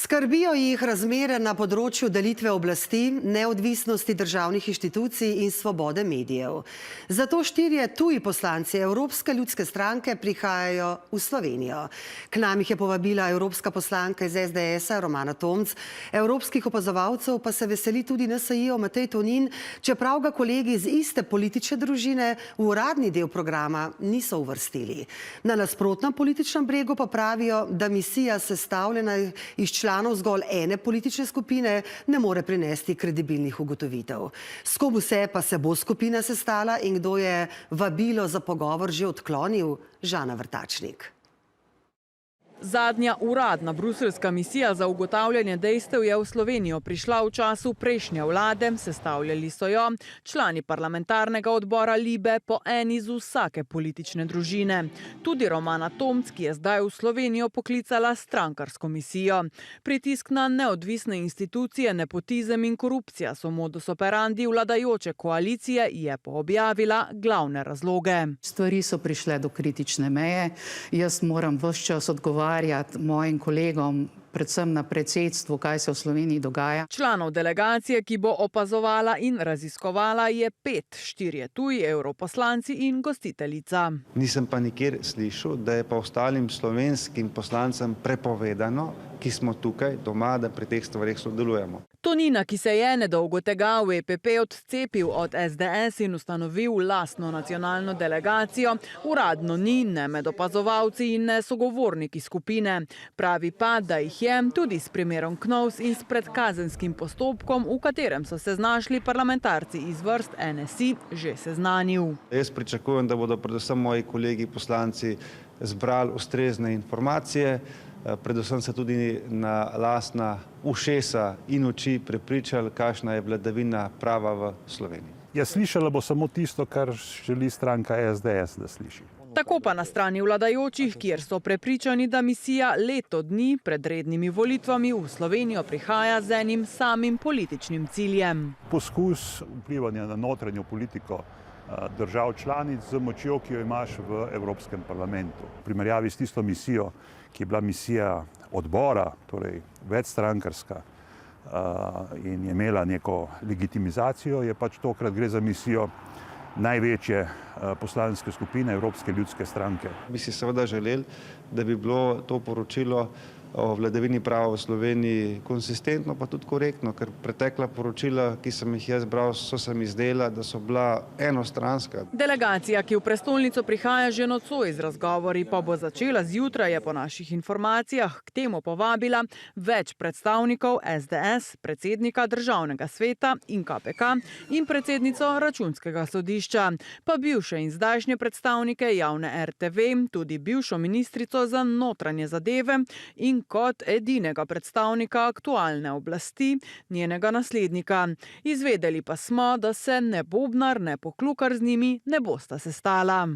Skrbijo jih razmere na področju delitve oblasti, neodvisnosti državnih inštitucij in svobode medijev. Zato 4 tuji poslanci Evropske ljudske stranke prihajajo v Slovenijo. K nam jih je povabila evropska poslanka iz SDS-a Romana Tomc, evropskih opazovalcev pa se veseli tudi NSi-jev Matej Tonin, čeprav ga kolegi iz iste politične družine v uradni del programa niso uvrstili. Na nasprotnem političnem bregu pa pravijo, da misija sestavljena iz članov zgolj ene politične skupine ne more prinesti kredibilnih ugotovitev. S kom vse pa se bo skupina sestala in kdo je vabilo za pogovor že odklonil? Žana Vrtačnik. Zadnja uradna bruseljska misija za ugotavljanje dejstev je v Slovenijo prišla v času prejšnje vlade, sestavljali so jo člani parlamentarnega odbora Libe po eni iz vsake politične družine. Tudi Romana Tomc, ki je zdaj v Slovenijo poklicala strankarsko misijo. Pritisk na neodvisne institucije, nepotizem in korupcija so modus operandi vladajoče koalicije, je poobjavila glavne razloge. Stvari so prišle do kritične meje. Jaz moram ves čas odgovarjati mojim kolegom, predvsem na predsedstvu, kaj se v Sloveniji dogaja. Članov delegacije, ki bo opazovala in raziskovala, je 5, 4 tuji europoslanci in gostiteljica. Nisem pa nikjer slišal, da je pa ostalim slovenskim poslancem prepovedano, ki smo tukaj doma, da pri teh stvarih sodelujemo. Tonina, ki se je nedolgo tega v EPP odcepil od SDS in ustanovil lastno nacionalno delegacijo, uradno ni ne med opazovalci in ne sogovorniki skupine. Pravi pa, da jih je tudi s primerom Knovs in s predkazenskim postopkom, v katerem so se znašli parlamentarci iz vrst NSi, že seznanil. Jaz pričakujem, da bodo predvsem moji kolegi poslanci zbrali ustrezne informacije, predvsem se tudi na lastna ušesa in oči prepričali, kakšna je vladavina prava v Sloveniji. Ja, slišala bo samo tisto, kar želi stranka SDS, da sliši. Tako pa na strani vladajočih, kjer so prepričani, da misija leto dni pred rednimi volitvami v Slovenijo prihaja z enim samim političnim ciljem. Poskus vplivanja na notranjo politiko držav članic z močjo, ki jo imaš v Evropskem parlamentu. V primerjavi s tisto misijo, ki je bila misija odbora, torej večstrankarska in je imela neko legitimizacijo, je pač tokrat gre za misijo največje poslanske skupine Evropske ljudske stranke. Bi si seveda želeli, da bi bilo to poročilo o vladavini prava v Sloveniji konsistentno, pa tudi korektno, ker pretekla poročila, ki sem jih jaz bral, so se mi zdela, da so bila enostranska. Delegacija, ki v prestolnico prihaja že nocoj z razgovori, pa bo začela zjutraj, je po naših informacijah k temu povabila več predstavnikov SDS, predsednika Državnega sveta in KPK in predsednico Računskega sodišča, pa bivše in zdajšnje predstavnike javne RTV, tudi bivšo ministrico za notranje zadeve in kot edinega predstavnika aktualne oblasti, njenega naslednika. Izvedeli pa smo, da se ne Bobnar, ne Poklukar z njimi ne bosta sestala.